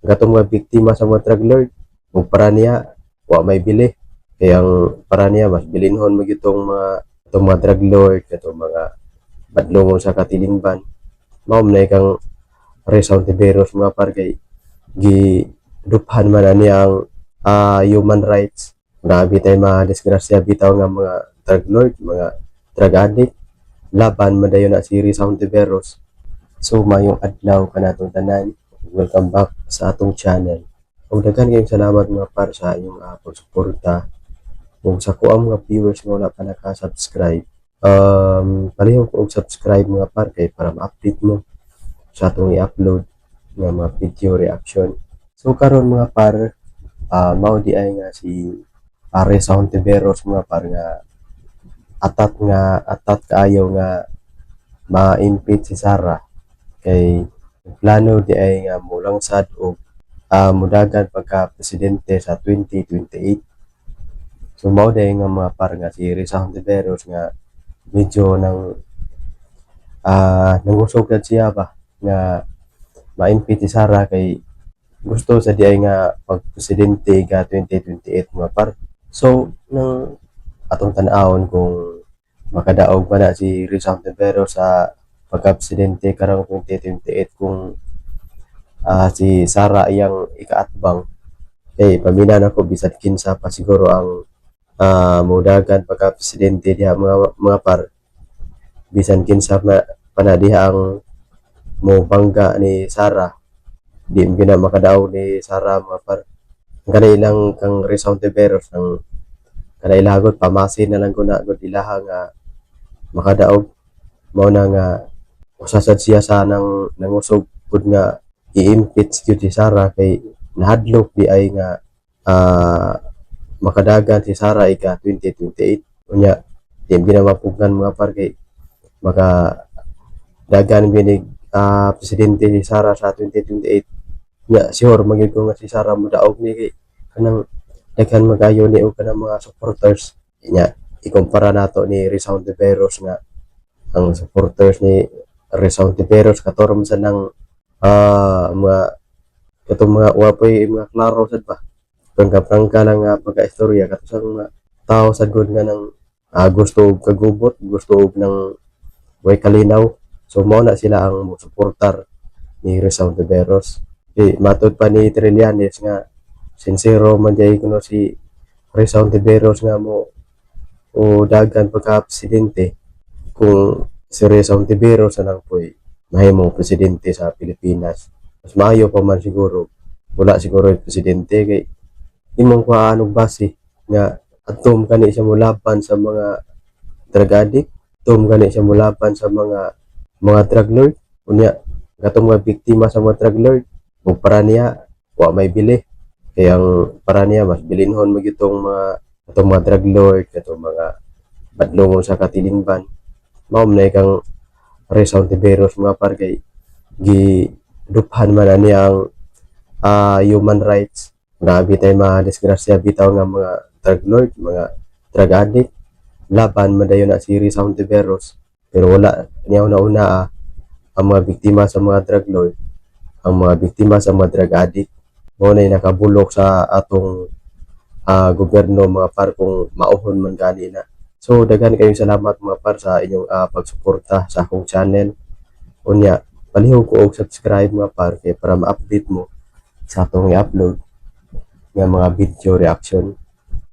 Katong mga biktima sa mga drug lord, ug para niya wa may bili. Kaya ang para niya mas bilinhon mo itong mga drug lord, itong mga badlongon sa katilingban. Mao man kang Reza Ontiveros mga par kay giduphan man na niyang human rights. Grabe tayo mga disgrasya bitaw nga mga drug lord, mga drug addict. Laban madayon na si Reza Ontiveros. So mayong adlaw kanatong tanan. Welcome back sa atong channel. Ug daghan kayong salamat mga par sa inyong pagsuporta. Kung sa kuang mga viewers nga wala pa naka-subscribe, palihog ko og subscribe mga par kay para ma-update mo sa atong i-upload nga mga video reaction. So karon mga par, mao di ay nga si Reza Ontiveros mga par nga atat kaayo nga ma-impeach si Sara kay plano di ay nga mulangsad og mudagan pagka presidente sa 2028. So mao day nga mga par nga si Reza Ontiveros nga medyo nangusog na siya ba nga ma-impeach si Sara kay gusto sa di ay nga pag-presidente ga 2028 mga par. So nang atong tan-awon kung makadaog pa na si Reza Ontiveros sa pagka-presidente karong 2028 kung si Sara iyang ikaatbang. Paminaw ako bisad kinsa pa siguro ang mudagan pagka-presidente diha mga par. Bisan kinsa pa na diha ang mo bangga ni Sara, di mo gina makadaog ni Sara mga par. Ang kanailang kang Reza Ontiveros ang kanailagot pamasin na lang ko na gud ilaha nga makadaog. Mao na nga usasad siya sa nangusog pud nga i-impeach gyud si Sara kay nahadlok di ay nga makadagan si Sara ika 2028 unya di ginamapugnan mga par kay maka dagan binig presidente si Sara sa 2028 nya sure magyud ko nga si Sara modaog ni kay kanang daghan magayo ni og kanang mga supporters nya ikumpara nato ni Reza Ontiveros nga ang supporters ni Reza Ontiveros katorm sa nang mga katong mga wapoy mga klaro sad pa prangka lang nga pagka-istorya kato sa mga tao sad gud nga nang gusto og kagubot, gusto og nang way kalinaw. So mao na sila ang suportar ni Reza Ontiveros. Matud pa ni Trillanes nga sincero man jay kuno si Reza Ontiveros nga mo o dagan pagka-presidente kung si Reza Ontiveros na lang po'y mahimong presidente sa Pilipinas. Mas maayo pa man siguro, wala siguro yung presidente kay imong anong base nga atom kani siya mulaban sa mga drug addict, atom kani siya mulaban sa mga drug lord, unya katong mga biktima sa mga drug lord, ug para niya wa may bili. Kaya ang para niya mas bilinhon mo itong mga drug lord, itong mga badlongon sa katilingban. Mao man kang Reza Ontiveros mga par kay giduphan man na niyang human rights. Grabe tayo mga disgrasya bitaw nga mga drug lord, mga drug addict. Laban madayon na si Reza Ontiveros pero wala niya una ang mga biktima sa mga drug lord, ang mga biktima sa mga drug addict. Mo na nakabulok sa atong gobyerno mga par kung mauhon man gani na. So daghan kayong salamat mga par sa inyong pagsuporta sa akong channel. Unya, palihog ko og subscribe mga par kay para ma-update mo sa atong i-upload nga mga video reaction.